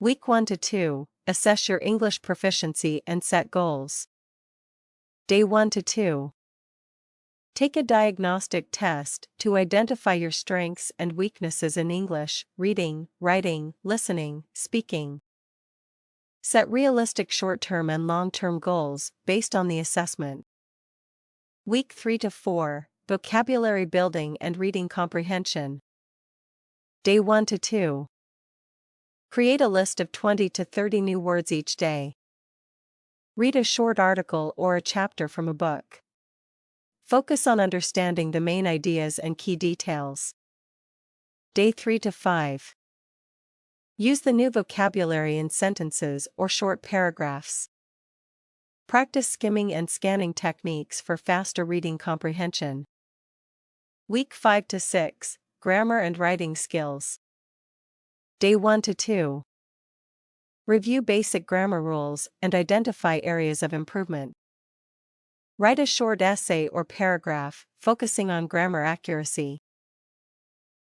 Week 1 to 2, assess your English proficiency and set goals. Day 1 to 2. Take a diagnostic test to identify your strengths and weaknesses in English, reading, writing, listening, speaking. Set realistic short-term and long-term goals based on the assessment. Week 3 to 4, vocabulary building and reading comprehension. Day 1 to 2. Create a list of 20 to 30 new words each day. Read a short article or a chapter from a book. Focus on understanding the main ideas and key details. Day 3 to 5. Use the new vocabulary in sentences or short paragraphs. Practice skimming and scanning techniques for faster reading comprehension. Week 5 to 6, grammar and writing skills. Day 1 to 2. Review basic grammar rules and identify areas of improvement. Write a short essay or paragraph, focusing on grammar accuracy.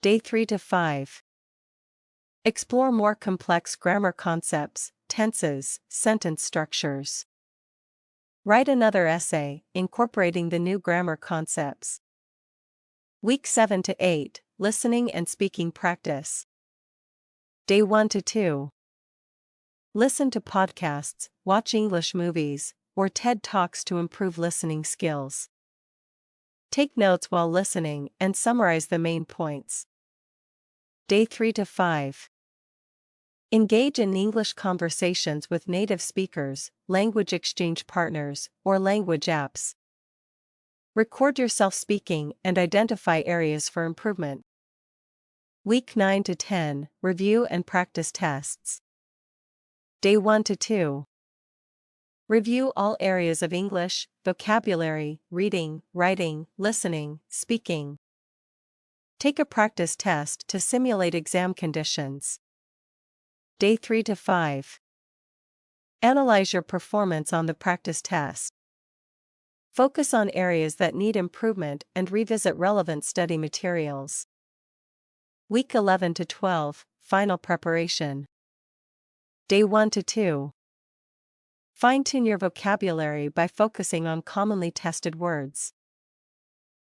Day 3 to 5. Explore more complex grammar concepts, tenses, sentence structures. Write another essay, incorporating the new grammar concepts. Week 7 to 8, listening and speaking practice. Day 1 to 2. Listen to podcasts, watch English movies, or TED Talks to improve listening skills. Take notes while listening and summarize the main points. Day 3 to 5. Engage in English conversations with native speakers, language exchange partners, or language apps. Record yourself speaking and identify areas for improvement. Week 9 to 10, review and practice tests. Day 1 to 2. Review all areas of English, vocabulary, reading, writing, listening, speaking. Take a practice test to simulate exam conditions. Day 3 to 5. Analyze your performance on the practice test. Focus on areas that need improvement and revisit relevant study materials. Week 11 to 12, final preparation. Day 1 to 2. Fine-tune your vocabulary by focusing on commonly tested words.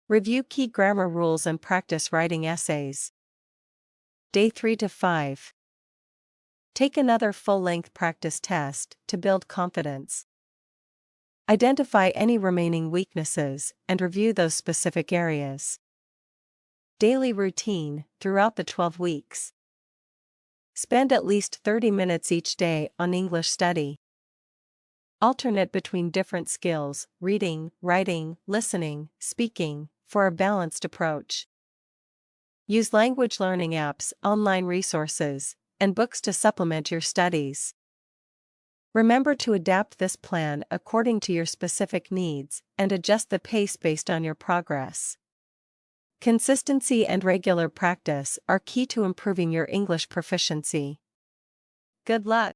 Review key grammar rules and practice writing essays. Day 3 to 5. Take another full-length practice test to build confidence. Identify any remaining weaknesses and review those specific areas. Daily routine throughout the 12 weeks. Spend at least 30 minutes each day on English study. Alternate between different skills, reading, writing, listening, speaking, for a balanced approach. Use language learning apps, online resources, and books to supplement your studies. Remember to adapt this plan according to your specific needs and adjust the pace based on your progress. Consistency and regular practice are key to improving your English proficiency. Good luck!